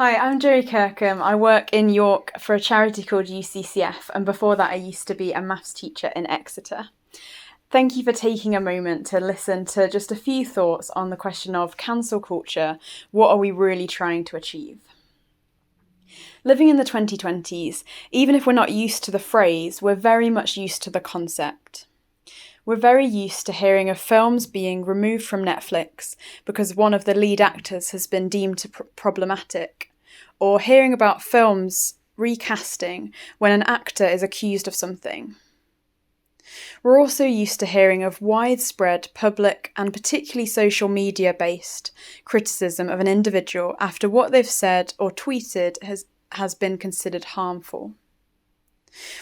Hi, I'm Joey Kirkham. I work in York for a charity called UCCF, and before that, I used to be a maths teacher in Exeter. Thank you for taking a moment to listen to just a few thoughts on the question of cancel culture. What are we really trying to achieve? Living in the 2020s, even if we're not used to the phrase, we're very much used to the concept. We're very used to hearing of films being removed from Netflix because one of the lead actors has been deemed problematic, or hearing about films recasting when an actor is accused of something. We're also used to hearing of widespread public and particularly social media-based criticism of an individual after what they've said or tweeted has been considered harmful.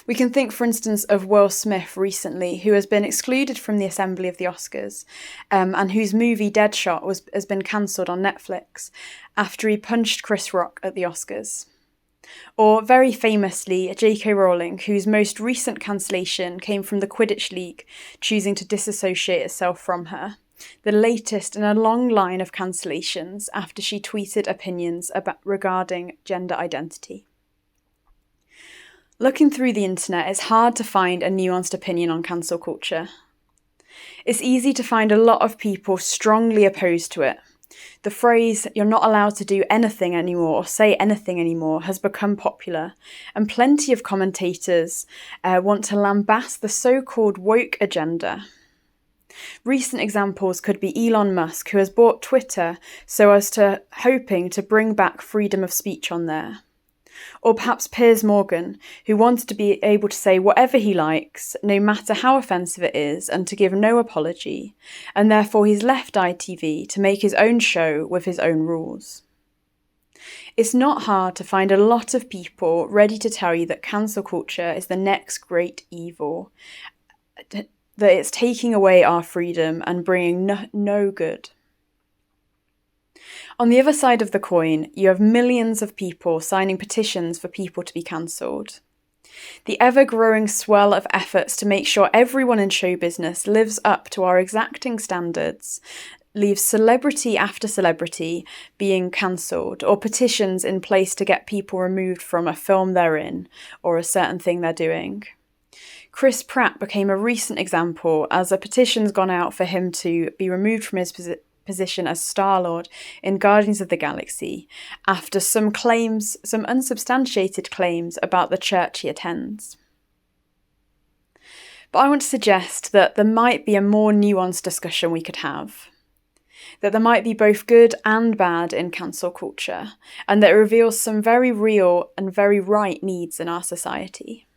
We can think, for instance, of Will Smith recently, who has been excluded from the assembly of the Oscars, and whose movie Deadshot has been cancelled on Netflix after he punched Chris Rock at the Oscars. Or, very famously, J.K. Rowling, whose most recent cancellation came from the Quidditch League choosing to disassociate itself from her, the latest in a long line of cancellations after she tweeted opinions regarding gender identity. Looking through the internet, it's hard to find a nuanced opinion on cancel culture. It's easy to find a lot of people strongly opposed to it. The phrase, "you're not allowed to do anything anymore or say anything anymore," has become popular, and plenty of commentators want to lambast the so-called woke agenda. Recent examples could be Elon Musk, who has bought Twitter hoping to bring back freedom of speech on there. Or perhaps Piers Morgan, who wanted to be able to say whatever he likes, no matter how offensive it is, and to give no apology, and therefore he's left ITV to make his own show with his own rules. It's not hard to find a lot of people ready to tell you that cancel culture is the next great evil, that it's taking away our freedom and bringing no good. On the other side of the coin, you have millions of people signing petitions for people to be cancelled. The ever-growing swell of efforts to make sure everyone in show business lives up to our exacting standards leaves celebrity after celebrity being cancelled, or petitions in place to get people removed from a film they're in or a certain thing they're doing. Chris Pratt became a recent example, as a petition's gone out for him to be removed from his position as Star-Lord in Guardians of the Galaxy after some unsubstantiated claims about the church he attends. But I want to suggest that there might be a more nuanced discussion we could have. That there might be both good and bad in cancel culture, and that it reveals some very real and very right needs in our society.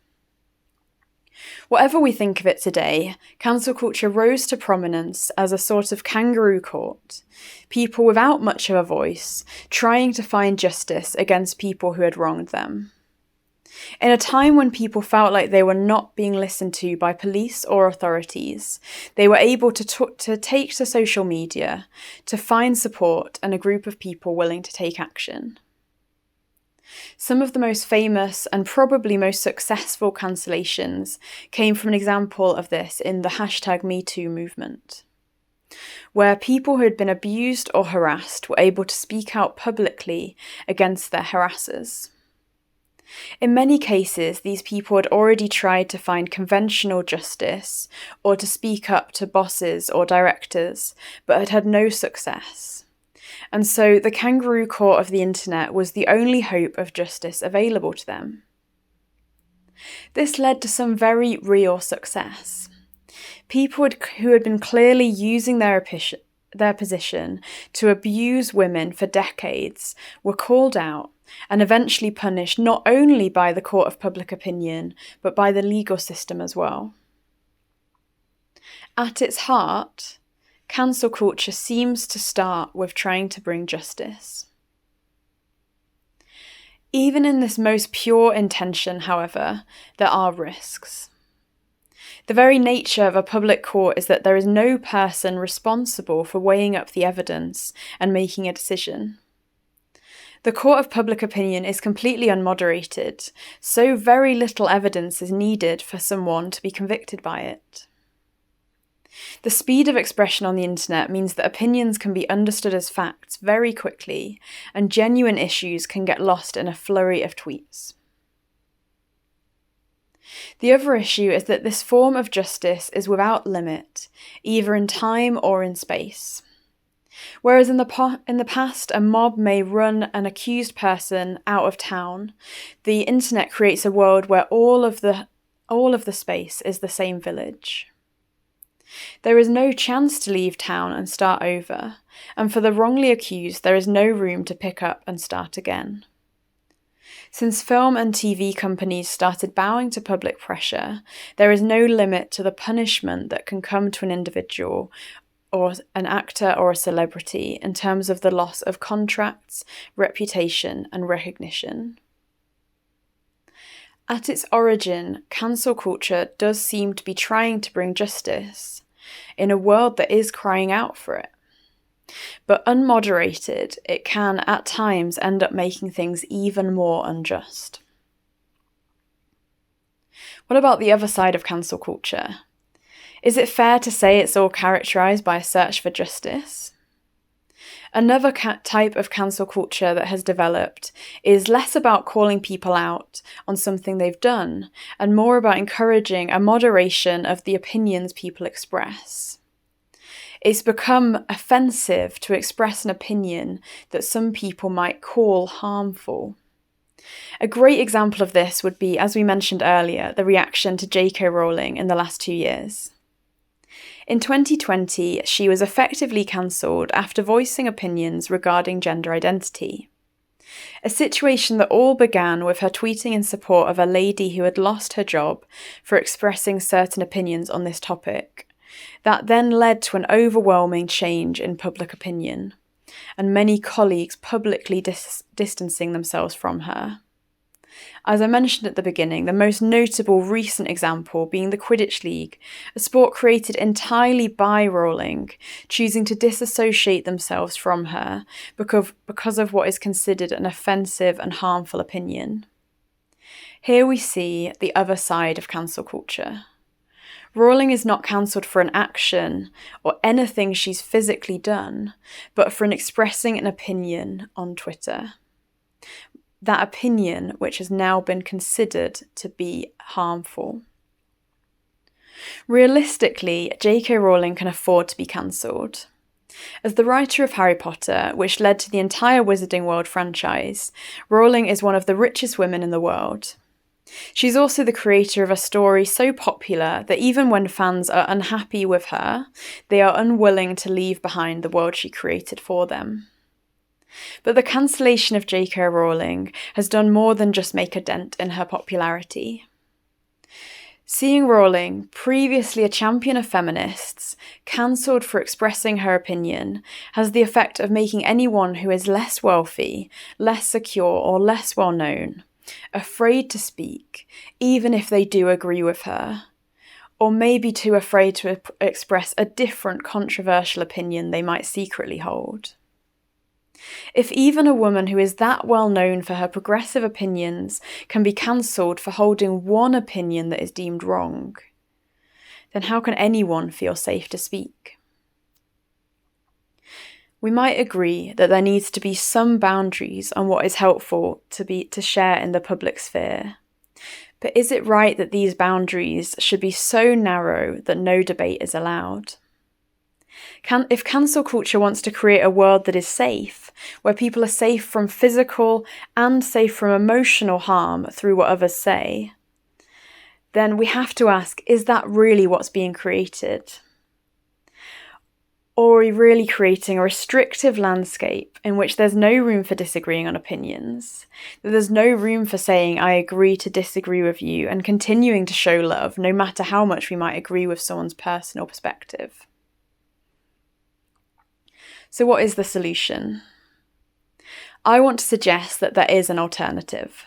Whatever we think of it today, cancel culture rose to prominence as a sort of kangaroo court, people without much of a voice, trying to find justice against people who had wronged them. In a time when people felt like they were not being listened to by police or authorities, they were able to take to social media to find support and a group of people willing to take action. Some of the most famous and probably most successful cancellations came from an example of this in the #MeToo movement, where people who had been abused or harassed were able to speak out publicly against their harassers. In many cases, these people had already tried to find conventional justice or to speak up to bosses or directors, but had had no success. And so the kangaroo court of the internet was the only hope of justice available to them. This led to some very real success. People who had been clearly using their position to abuse women for decades were called out and eventually punished not only by the court of public opinion, but by the legal system as well. At its heart, cancel culture seems to start with trying to bring justice. Even in this most pure intention, however, there are risks. The very nature of a public court is that there is no person responsible for weighing up the evidence and making a decision. The court of public opinion is completely unmoderated, so very little evidence is needed for someone to be convicted by it. The speed of expression on the internet means that opinions can be understood as facts very quickly, and genuine issues can get lost in a flurry of tweets. The other issue is that this form of justice is without limit, either in time or in space. Whereas in the past, a mob may run an accused person out of town, the internet creates a world where all of the space is the same village. There is no chance to leave town and start over, and for the wrongly accused, there is no room to pick up and start again. Since film and TV companies started bowing to public pressure, there is no limit to the punishment that can come to an individual or an actor or a celebrity in terms of the loss of contracts, reputation, and recognition. At its origin, cancel culture does seem to be trying to bring justice in a world that is crying out for it. But unmoderated, it can at times end up making things even more unjust. What about the other side of cancel culture? Is it fair to say it's all characterised by a search for justice? Another type of cancel culture that has developed is less about calling people out on something they've done and more about encouraging a moderation of the opinions people express. It's become offensive to express an opinion that some people might call harmful. A great example of this would be, as we mentioned earlier, the reaction to J.K. Rowling in the last 2 years. In 2020, she was effectively cancelled after voicing opinions regarding gender identity. A situation that all began with her tweeting in support of a lady who had lost her job for expressing certain opinions on this topic. That then led to an overwhelming change in public opinion, and many colleagues publicly distancing themselves from her. As I mentioned at the beginning, the most notable recent example being the Quidditch League, a sport created entirely by Rowling, choosing to disassociate themselves from her because of what is considered an offensive and harmful opinion. Here we see the other side of cancel culture. Rowling is not cancelled for an action or anything she's physically done, but for expressing an opinion on Twitter. That opinion which has now been considered to be harmful. Realistically, J.K. Rowling can afford to be cancelled. As the writer of Harry Potter, which led to the entire Wizarding World franchise, Rowling is one of the richest women in the world. She's also the creator of a story so popular that even when fans are unhappy with her, they are unwilling to leave behind the world she created for them. But the cancellation of J.K. Rowling has done more than just make a dent in her popularity. Seeing Rowling, previously a champion of feminists, cancelled for expressing her opinion has the effect of making anyone who is less wealthy, less secure, or less well known afraid to speak, even if they do agree with her, or maybe too afraid to express a different controversial opinion they might secretly hold. If even a woman who is that well known for her progressive opinions can be cancelled for holding one opinion that is deemed wrong, then how can anyone feel safe to speak? We might agree that there needs to be some boundaries on what is helpful to share in the public sphere. But is it right that these boundaries should be so narrow that no debate is allowed? If cancel culture wants to create a world that is safe, where people are safe from physical and safe from emotional harm through what others say, then we have to ask, is that really what's being created? Or are we really creating a restrictive landscape in which there's no room for disagreeing on opinions, that there's no room for saying, I agree to disagree with you, and continuing to show love, no matter how much we might agree with someone's personal perspective? So what is the solution? I want to suggest that there is an alternative.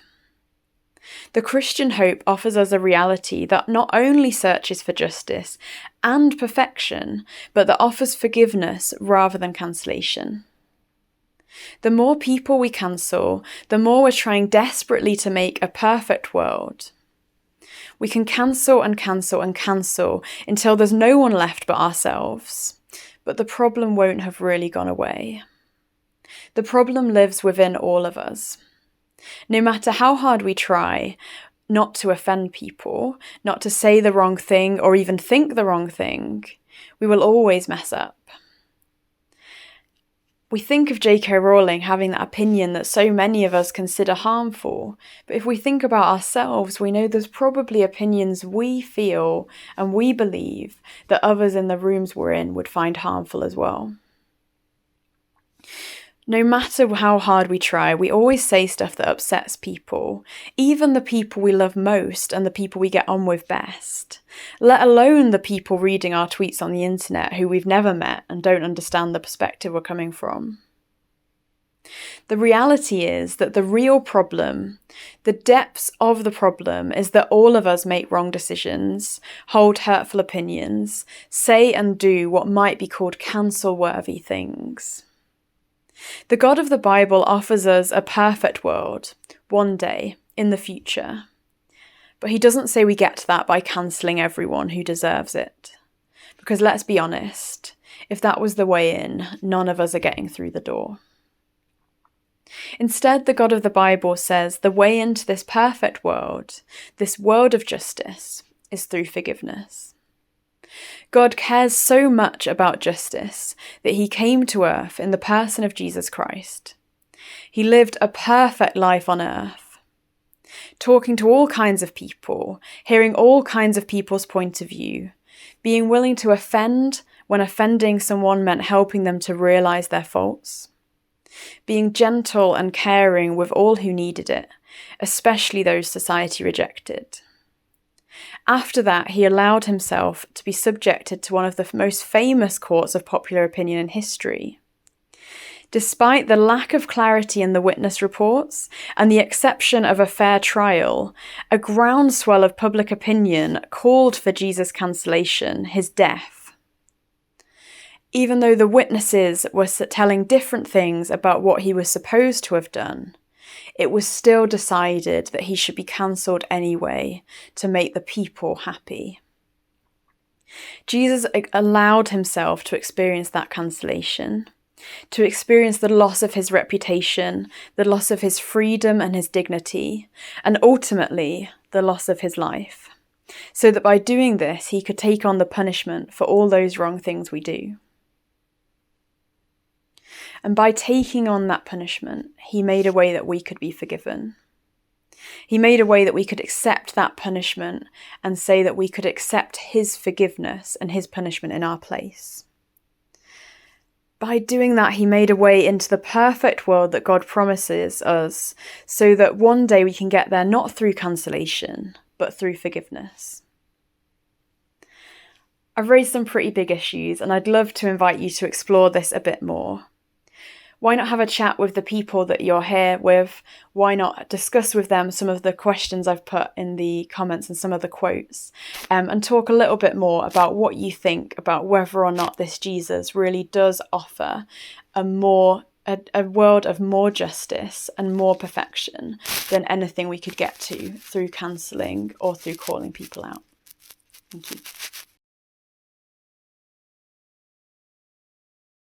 The Christian hope offers us a reality that not only searches for justice and perfection, but that offers forgiveness rather than cancellation. The more people we cancel, the more we're trying desperately to make a perfect world. We can cancel and cancel and cancel until there's no one left but ourselves. But the problem won't have really gone away. The problem lives within all of us. No matter how hard we try not to offend people, not to say the wrong thing or even think the wrong thing, we will always mess up. We think of J.K. Rowling having that opinion that so many of us consider harmful, but if we think about ourselves, we know there's probably opinions we feel and we believe that others in the rooms we're in would find harmful as well. No matter how hard we try, we always say stuff that upsets people, even the people we love most and the people we get on with best, let alone the people reading our tweets on the internet who we've never met and don't understand the perspective we're coming from. The reality is that the real problem, the depths of the problem, is that all of us make wrong decisions, hold hurtful opinions, say and do what might be called cancel-worthy things. The God of the Bible offers us a perfect world, one day, in the future. But he doesn't say we get to that by cancelling everyone who deserves it. Because let's be honest, if that was the way in, none of us are getting through the door. Instead, the God of the Bible says the way into this perfect world, this world of justice, is through forgiveness. God cares so much about justice that he came to earth in the person of Jesus Christ. He lived a perfect life on earth, talking to all kinds of people, hearing all kinds of people's point of view, being willing to offend when offending someone meant helping them to realise their faults, being gentle and caring with all who needed it, especially those society rejected. After that, he allowed himself to be subjected to one of the most famous courts of popular opinion in history. Despite the lack of clarity in the witness reports and the exception of a fair trial, a groundswell of public opinion called for Jesus' cancellation, his death. Even though the witnesses were telling different things about what he was supposed to have done, it was still decided that he should be cancelled anyway to make the people happy. Jesus allowed himself to experience that cancellation, to experience the loss of his reputation, the loss of his freedom and his dignity, and ultimately the loss of his life, so that by doing this he could take on the punishment for all those wrong things we do. And by taking on that punishment, he made a way that we could be forgiven. He made a way that we could accept that punishment and say that we could accept his forgiveness and his punishment in our place. By doing that, he made a way into the perfect world that God promises us, so that one day we can get there not through cancellation, but through forgiveness. I've raised some pretty big issues, and I'd love to invite you to explore this a bit more. Why not have a chat with the people that you're here with? Why not discuss with them some of the questions I've put in the comments and some of the quotes, and talk a little bit more about what you think about whether or not this Jesus really does offer a world of more justice and more perfection than anything we could get to through cancelling or through calling people out. Thank you.